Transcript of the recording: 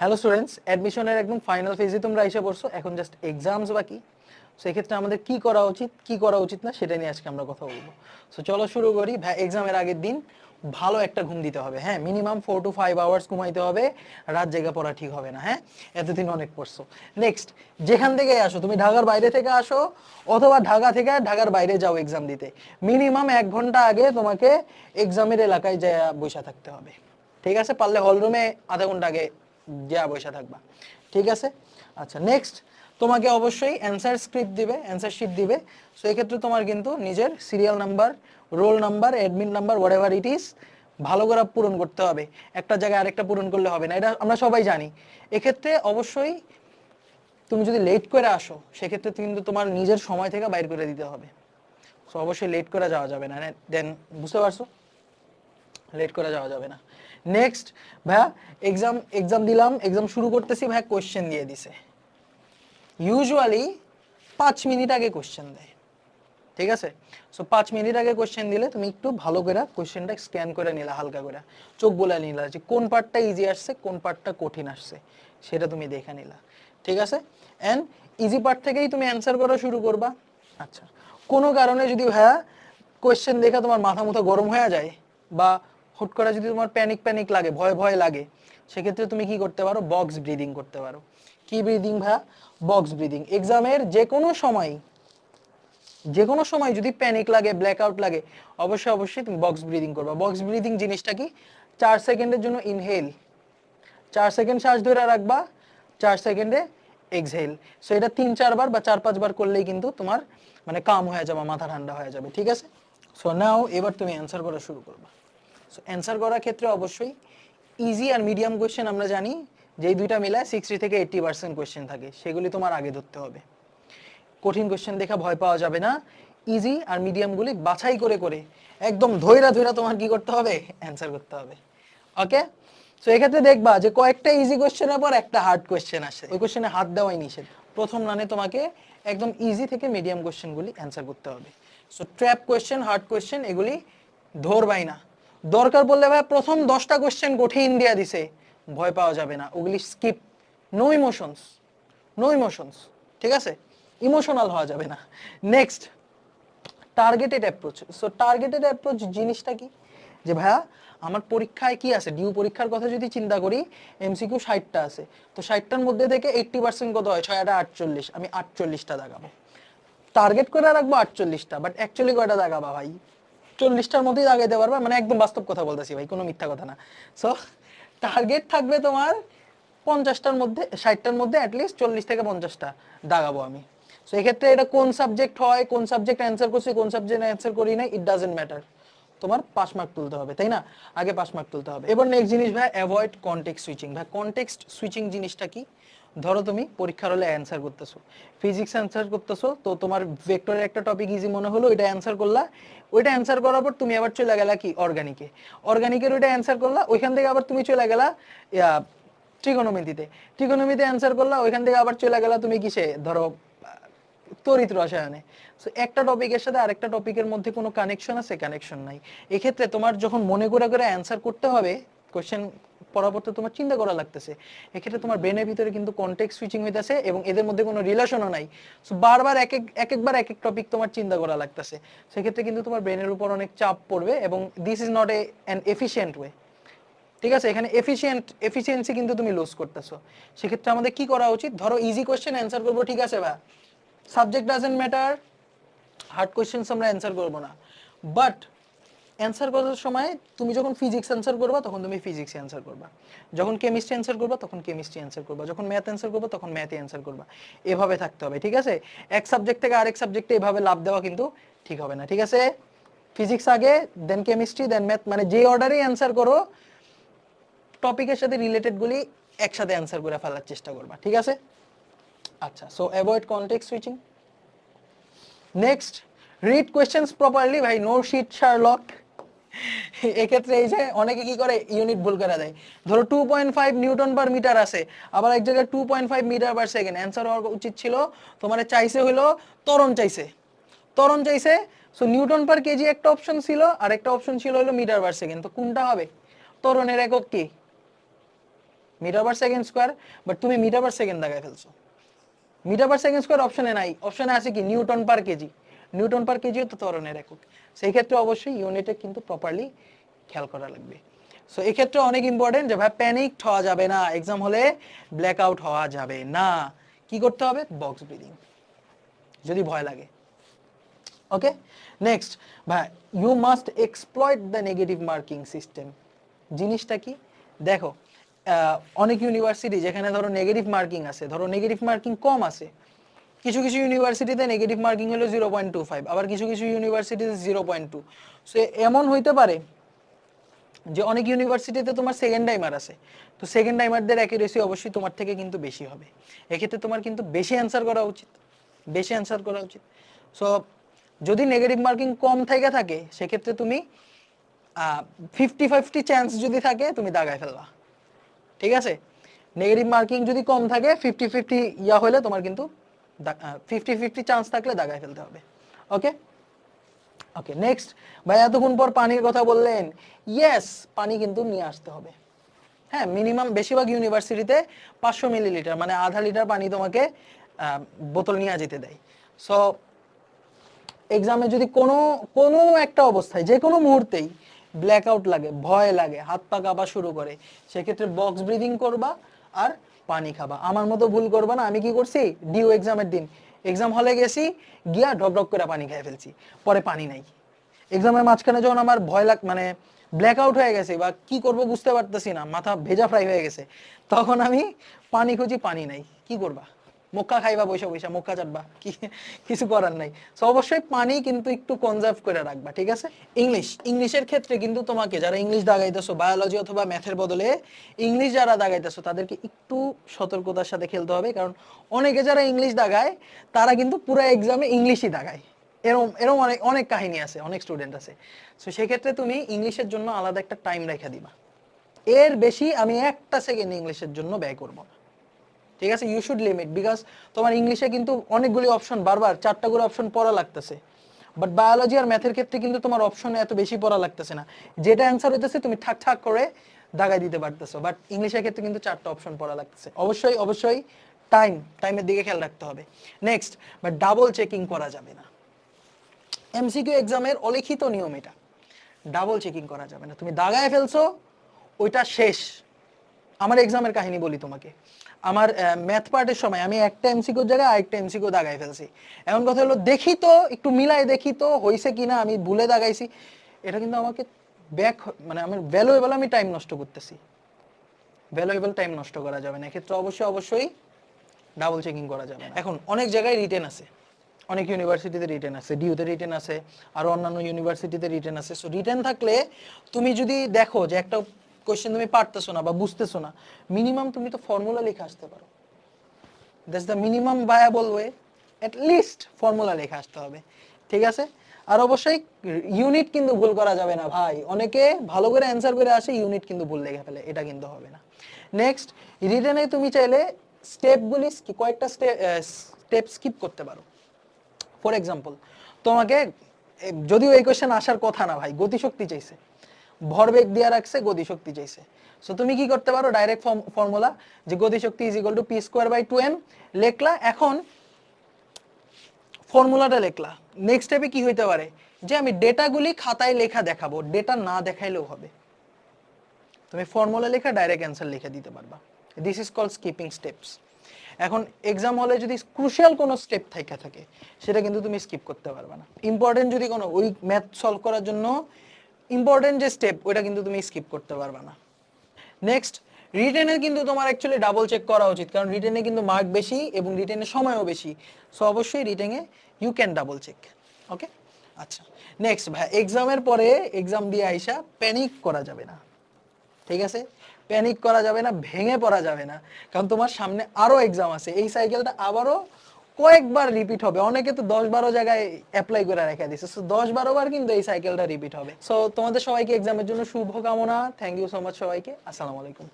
Hello students, অ্যাডমিশনের একদম final ফেজে তোমরা এসে পড়ছো, এখন জাস্ট এক্সামস বাকি। সো এক্ষেত্রে আমাদের কি করা উচিত কি করা উচিত না সেটা নিয়ে আজকে আমরা কথা বলবো। সো চলো শুরু করি। এক্সামের আগের দিন ভালো একটা ঘুম দিতে হবে। হ্যাঁ, মিনিমাম 4 to 5 আওয়ার্স ঘুমাইতে হবে। রাত জেগে পড়া ঠিক হবে না। হ্যাঁ, এতদিন অনেক পড়ছো। নেক্সট, যেখান থেকে আসো, তুমি ঢাকার বাইরে থেকে আসো অথবা ঢাকা থেকে ঢাকার বাইরে যাও এক্সাম দিতে, মিনিমাম 1 ঘন্টা আগে তোমাকে এক্সামের এলাকায় যায় বসে থাকতে হবে। ঠিক আছে, পারলে হল রুমে আধা ঘন্টা আগে যা বসে থাকবা। ঠিক আছে। আচ্ছা, নেক্সট, তোমাকে অবশ্যই অ্যান্সার স্ক্রিপ্ট দিবে, অ্যান্সার শিট দিবে। সো এক্ষেত্রে তোমার কিন্তু নিজের serial number, roll number, admit number, what ever it is, ভালো করে পূরণ করতে হবে। একটা জায়গায় আরেকটা পূরণ করলে হবে না, এটা আমরা সবাই জানি। এক্ষেত্রে অবশ্যই তুমি যদি লেট করে আসো সেক্ষেত্রে কিন্তু তোমার নিজের সময় থেকে বাইর করে দিতে হবে। সো অবশ্যই লেট করে যাওয়া যাবে না। দেন, বুঝতে পারছো, লেট করে যাওয়া যাবে না। নেক্সট, ভাইয়া এক্সাম দিলাম, এক্সাম শুরু করতেছি, ভাইয়া কোয়েশ্চেন দিয়ে দিছে। ইউজুয়ালি 5 মিনিট আগে কোয়েশ্চেন দেয়। ঠিক আছে। সো 5 মিনিট আগে কোয়েশ্চেন দিলে তুমি একটু ভালো করে কোয়েশ্চেনটা স্ক্যান করে নিলা, হালকা করে চোখ বলে নিলা যে কোন পার্টটা ইজি আসছে, কোন পার্টটা কঠিন আসছে, সেটা তুমি দেখে নিলা। ঠিক আছে। অ্যান্ড ইজি পার্ট থেকেই তুমি অ্যান্সার করা শুরু করবা। আচ্ছা, কোনো কারণে যদি ভাইয়া কোয়েশ্চেন দেখে তোমার মাথা মুথা গরম হয়ে যায় বা হুট করে যদি তোমার প্যানিক লাগে, ভয় ভয় লাগে, সেক্ষেত্রে তুমি কি করতে পারো, বক্স ব্রিদিং করতে পারো। কি ব্রিদিং ভাইয়া? Box breathing. এক্সামের যে কোনো সময় যদি প্যানিক লাগে, ব্ল্যাকআউট লাগে, অবশ্যই তুমি বক্স ব্রিদিং করবা। বক্স ব্রিদিং জিনিসটা কি? 4 সেকেন্ডের জন্য ইনহেল, 4 সেকেন্ড শ্বাস ধরে রাখবা, 4 সেকেন্ডে এক্সহেল। সো এটা 3-4 বার বা 4-5 বার করলেই কিন্তু তোমার মানে কাম হয়ে যাবে, মাথা ঠান্ডা হয়ে যাবে। ঠিক আছে। সো নাও এবার তুমি অ্যান্সার করা শুরু করবা। সো অ্যান্সার করার ক্ষেত্রে অবশ্যই ইজি আর মিডিয়াম কোয়েশ্চেন আমরা জানি যে এই দুইটা মিলায় 60 থেকে 80% কোয়েশ্চেন থাকে, সেগুলি তোমার আগে ধরতে হবে। কঠিন কোয়েশ্চেন দেখা ভয় পাওয়া যাবে না। ইজি আর মিডিয়ামগুলি বাছাই করে করে একদম ধৈরা ধৈরা তোমার কি করতে হবে, অ্যান্সার করতে হবে। ওকে। সো এক্ষেত্রে দেখবা যে কয়েকটা ইজি কোয়েশ্চেনের পর একটা হার্ড কোয়েশ্চেন আসে, ওই কোয়েশ্চেনে হাত দেওয়াই নিষেধ। প্রথম রানে তোমাকে একদম ইজি থেকে মিডিয়াম কোয়েশ্চেনগুলি অ্যান্সার করতে হবে। So trap question, hard question এগুলি ধরবাই না। দরকার পড়লে ভাই প্রথম 10টা কোয়েশ্চেন কঠিন দিয়া দিছে, ভয় পাওয়া যাবে না, ওগুলি স্কিপ। No emotions, no emotions. ঠিক আছে, ইমোশনাল হওয়া যাবে না। Next, targeted approach. So targeted approach জিনিসটা কি? যে ভাইয়া আমার পরীক্ষায় কি আছে, ডিউ পরীক্ষার কথা যদি চিন্তা করি, এমসিকিউ 60টা আছে, তো 60টার মধ্যে থেকে 80% কত হয়, 6-48, আমি 48টা দাগাবো। টার্গেট করে রাখবো 48টা, বাট অ্যাকচুয়ালি কয়টা দাগাবা ভাই? 40টার মধ্যেই দাগাইতে পারবা, মানে একদম বাস্তব কথা বলতেছি ভাই, কোনো মিথ্যা কথা না। সো টার্গেট থাকবে তোমার 50টার মধ্যে, 60টার মধ্যে অ্যাটলিস্ট 40 থেকে 50টা দাগাবো আমি। সো এক্ষেত্রে এটা কোন সাবজেক্ট হয়, কোন সাবজেক্ট অ্যান্সার করছি, কোন সাবজেক্ট অ্যান্সার করি না, ইট ডাজেন্ট ম্যাটার। তোমার 5 মার্ক তুলতে হবে, তাই না? আগে 5 মার্ক তুলতে হবে। এবার নেক্সট জিনিস ভাই, অ্যাভয়েড কনটেক্সট সুইচিং। ভাই কনটেক্সট সুইচিং জিনিসটা কি? ধরো তুমি পরীক্ষার হলে অ্যান্সার করতেছো, ফিজিক্স অ্যান্সার করতেছো, তো তোমার ভেক্টরের একটা টপিক ইজি মনে হলো, ওইটা অ্যান্সার করলা। ওইটা অ্যান্সার করার পর তুমি আবার চলে গেলা কি, অর্গানিকে। অর্গানিকের ওইটা অ্যান্সার করলা, ওইখান থেকে আবার তুমি চলে গেলা ট্রিগোনোমিতে অ্যান্সার করলা, ওইখান থেকে আবার চলে গেলা তুমি কিসে, ধরো তড়িৎ রসায়নে। সো একটা টপিকের সাথে আরেকটা টপিকের মধ্যে কোনো কানেকশন আছে? কানেকশন নাই। এক্ষেত্রে তোমার যখন মনে করে করে অ্যান্সার করতে হবে, কোশ্চেন পড়ার পর তো তোমার চিন্তা করা লাগতেছে, এক্ষেত্রে তোমার ব্রেনের ভিতরে কিন্তু কনটেক্সট সুইচিং হইতাছে এবং এদের মধ্যে কোনো রিলেশনও নাই। সো বারবার একবার এক এক টপিক তোমার চিন্তা করা লাগতেছে, সেক্ষেত্রে কিন্তু তোমার ব্রেনের উপর অনেক চাপ পড়বে এবং this is not an efficient way. ঠিক আছে, এখানে এফিসিয়েন্সি কিন্তু তুমি লুজ করতেছো। সেক্ষেত্রে আমাদের কি করা উচিত? ধরো ইজি কোশ্চেন অ্যান্সার করবো, ঠিক আছে ভাই, subject doesn't matter, hard questions আমরা অ্যান্সার করবো না, বাট অ্যান্সার করার সময় তুমি যখন ফিজিক্স অ্যান্সার করবা তখন তুমি ফিজিক্স অ্যান্সার করবা, যখন কেমিস্ট্রি অ্যান্সার করবা তখন কেমিস্ট্রি অ্যান্সার করবা, যখন ম্যাথ অ্যান্সার করবা তখন ম্যাথে অ্যান্সার করবা। এভাবে থাকতে হবে। ঠিক আছে, এক সাবজেক্ট থেকে আরেক সাবজেক্টে এভাবে লাভ দেওয়া কিন্তু ঠিক হবে না। ঠিক আছে, ফিজিক্স আগে, দেন কেমিস্ট্রি, দেন ম্যাথ, মানে যে অর্ডারেই অ্যান্সার করো টপিকের সাথে রিলেটেড গুলি একসাথে অ্যান্সার করে ফেলার চেষ্টা করবা। ঠিক আছে। আচ্ছা, so avoid context switching. Next, read questions properly. ভাই নো শিট শার্লক। এক্ষেত্রে এই যে অনেকে কি করে, ইউনিট ভুল করে দেয়। ধরো 2.5 নিউটন পার মিটার আছে, আবার এক জায়গায় 2.5 মিটার পার সেকেন্ড। অ্যান্সার হওয়ার উচিত ছিল তোমার চাইছে হলো ত্বরণ চাইছে। সো নিউটন পার কেজি একটা অপশন ছিল, আর একটা অপশন ছিল হলো মিটার পার সেকেন্ড। তো কোনটা হবে? ত্বরণের একক কি? Metre per second square, but তুমি মিটার পার সেকেন্ড দাগায় ফেলছো। মিটার পার সেকেন্ড স্কোয়ার অপশনে নাই, অপশনে আছে কি Newton per kg. Newton per কেজিও তো ত্বরণের একক, সেই ক্ষেত্রে অবশ্যই ইউনিটে কিন্তু প্রপারলি খেয়াল করা লাগবে। সো এই ক্ষেত্রে অনেক ইম্পর্টেন্ট যে ভাই প্যানিক হওয়া যাবে না, এক্সাম হলে ব্ল্যাক আউট হওয়া যাবে না। কি করতে হবে? বক্স ব্রিদিং, যদি ভয় লাগে। ওকে, নেক্সট ভাই, you must exploit the negative marking system. জিনিসটা কি দেখো, অনেক ইউনিভার্সিটি যেখানে ধরো নেগেটিভ মার্কিং আছে, ধরো নেগেটিভ মার্কিং কম আছে, কিছু কিছু ইউনিভার্সিটিতে নেগেটিভ মার্কিং হলো 0.25, আবার কিছু কিছু ইউনিভার্সিটিতে 0.2। সো এমন হইতে পারে যে অনেক ইউনিভার্সিটিতে তোমার সেকেন্ড টাইমার আছে, তো সেকেন্ড টাইমারদের অ্যাকুরেসি অবশ্যই তোমার থেকে কিন্তু বেশি হবে। এক্ষেত্রে তোমার কিন্তু বেশি অ্যান্সার করা উচিত, বেশি অ্যান্সার করা উচিত। সো যদি নেগেটিভ মার্কিং কম থেকে থাকে সেক্ষেত্রে তুমি 50-50 চান্স যদি থাকে তুমি দাগায় ফেলবা, ঠিক আছে। নেগেটিভ মার্কিং যদি কম থাকে 50-50 ইয়া হলে তোমার কিন্তু 50-50 চান্স থাকলে দাগায় ফেলতে হবে। ওকে ওকে, নেক্সট ভাই, এতক্ষণ পর পানির কথা বললেন, ইয়েস পানি কিন্তু নিয়ে আসতে হবে। হ্যাঁ, মিনিমাম বেশিরভাগ ইউনিভার্সিটিতে 500 মিলিলিটার মানে আধা লিটার পানি তোমাকে বোতল নিয়ে যেতে দেয়। সো এক্সামে যদি কোনো কোনো একটা অবস্থায় যে কোনো মুহূর্তেই ব্ল্যাক আউট লাগে, ভয় লাগে, হাত পা কাঁপা শুরু করে, সেক্ষেত্রে বক্স ব্রিদিং করবা আর পানি খাবা। আমার মতো ভুল করবা না। আমি কি করছি, ডিউ এক্সামের দিন এক্সাম হলে গেছি, গিয়া ডক ডক করে পানি খেয়ে ফেলছি, পরে পানি নাই। এক্সামের মাঝখানে যখন আমার ভয় মানে ব্ল্যাক আউট হয়ে গেছে বা কি করব বুঝতে পারতেছি না, মাথা ভেজা ফ্রাই হয়ে গেছে, তখন আমি পানি খুঁজি, পানি নাই। কি করবা? মক্কা খাইবা, বৈশা বৈশা মক্কা চাটবা, কি কিছু করার নাই। সো অবশ্যই পানি কিন্তু একটু কনজার্ভ করে রাখবা, ঠিক আছে। ইংলিশের ক্ষেত্রে কিন্তু তোমাকে যারা ইংলিশ দাগাইতেছো, বায়োলজি অথবা ম্যাথের বদলে ইংলিশ যারা দাগাইতেছো, তাদেরকে একটু সতর্কতার সাথে খেলতে হবে, কারণ অনেকে যারা ইংলিশ দাগায় তারা কিন্তু পুরো এক্সামে ইংলিশই দাগায়। এরকম এরকম অনেক অনেক কাহিনী আছে, অনেক স্টুডেন্ট আছে। সো সেক্ষেত্রে তুমি ইংলিশের জন্য আলাদা একটা টাইম রেখে দিবা, এর বেশি আমি একটা সেকেন্ড ইংলিশের জন্য ব্যয় করব না, ঠিক আছে। ইউ শুড লিমিট, বিকজ তোমার ইংলিশে কিন্তু অনেকগুলি অপশন, বারবার 4টা করে অপশন পড়া লাগতেছে, বাট বায়োলজি আর ম্যাথের ক্ষেত্রে কিন্তু তোমার অপশন এত বেশি পড়া লাগতেছে না, যেটা অ্যান্সার হইতেছে তুমি ঠাক ঠাক করে দাগাই দিতে পারতেছো। বাট ইংলিশের ক্ষেত্রে কিন্তু 4টা অপশন পড়া লাগতেছে। অবশ্যই অবশ্যই টাইমের দিকে খেয়াল রাখতে হবে। নেক্সট, বাট ডাবল চেকিং করা যাবে না। এমসিকিউ এক্সামের অলিখিত নিয়ম এটা, ডাবল চেকিং করা যাবে না। তুমি দাগায় ফেলছো, ওইটা শেষ। আমার এক্সামের কাহিনী বলি তোমাকে। আমার ম্যাথ পার্টের সময় আমি একটা এমসিকিউর জায়গায় আরেকটা এমসিকিউ দাগাই ফেলছি। এমন কথা হলো, দেখি তো একটু মিলাই দেখি তো হইছে কিনা, আমি ভুলে দাগাইছি। এটা কিন্তু আমাকে মানে আমার ভ্যালুয়েবল আমি টাইম নষ্ট করতেছি। ভ্যালুয়েবল টাইম নষ্ট করা যাবে না, এক্ষেত্রে অবশ্যই অবশ্যই ডাবল চেকিং করা যাবে না। এখন অনেক জায়গায় রিটেন আছে, অনেক ইউনিভার্সিটিতে রিটেন আছে, ডিউতে রিটেন আছে, আর অন্যান্য ইউনিভার্সিটিতে রিটেন আছে। সো রিটেন থাকলে তুমি যদি দেখো যে একটা কোশ্চেন তুমি পারতেছো না বা বুঝতেছো না, মিনিমাম তুমি তো ফর্মুলা লিখে আসতে পারো। That's the minimum viable way, at least formula লিখে আসতে হবে, ঠিক আছে। আর অবশ্যই ইউনিট কিন্তু ভুল করা যাবে না ভাই। অনেকে ভালো করে অ্যান্সার করে আসে, ইউনিট কিন্তু ভুল লিখে ফেলে, এটা কিন্তু হবে না। নেক্সট, রিটেনে তুমি চাইলে স্টেপগুলি কয়েকটা স্টেপ স্কিপ করতে পারো। ফর এক্সাম্পল, তোমাকে যদিও এই কোশ্চেন আসার কথা না ভাই, গতিশক্তি চাইছে, ভরবেগ দেওয়া রাখছে, গতিশক্তি চাইছে। সো তুমি কি করতে পারো, ডাইরেক্ট ফর্মুলা যে গতিশক্তি ইজ ইকুয়াল টু p²/2m লেখলা। এখন ফর্মুলাটা লেখলা, নেক্সট স্টেপে কি হইতে পারে যে আমি ডেটাগুলি খাতায় লেখা দেখাবো, ডেটা না দেখাইলেও হবে। তুমি ফর্মুলা লেখা ডাইরেক্ট অ্যান্সার লিখে দিতে পারবা। This is called skipping steps. এখন এক্সাম হলে যদি ক্রুশিয়াল কোনো স্টেপ থাকে সেটা কিন্তু তুমি স্কিপ করতে পারবে না। ইম্পর্টেন্ট যদি কোনো ওই ম্যাথ সলভ করার জন্য ইম্পর্টেন্ট যে স্টেপ, ওইটা কিন্তু তুমি স্কিপ করতে পারবে না। নেক্সট, রিটেনে কিন্তু তোমার অ্যাকচুয়ালি ডাবল চেক করা উচিত, কারণ রিটেনে কিন্তু মার্ক বেশি এবং রিটেনের সময়ও বেশি। সো অবশ্যই রিটেনে ইউ ক্যান ডাবল চেক। ওকে, আচ্ছা। নেক্সট ভাই, এক্সামের পরে এক্সাম দিয়ে আইসা প্যানিক করা যাবে না, ঠিক আছে। প্যানিক করা যাবে না, ভেঙে পড়া যাবে না, কারণ তোমার সামনে আরো এক্সাম আছে। এই সাইকেলটা আবারও কয়েকবার রিপিট হবে। অনেকে তো 10-12 জায়গায় অ্যাপ্লাই করে রেখে দিচ্ছে, সো 10-12 বার কিন্তু এই সাইকেলটা রিপিট হবে। সো তোমাদের সবাইকে এক্সামের জন্য শুভকামনা। থ্যাংক ইউ সো মাচ সবাইকে। আসসালামু আলাইকুম।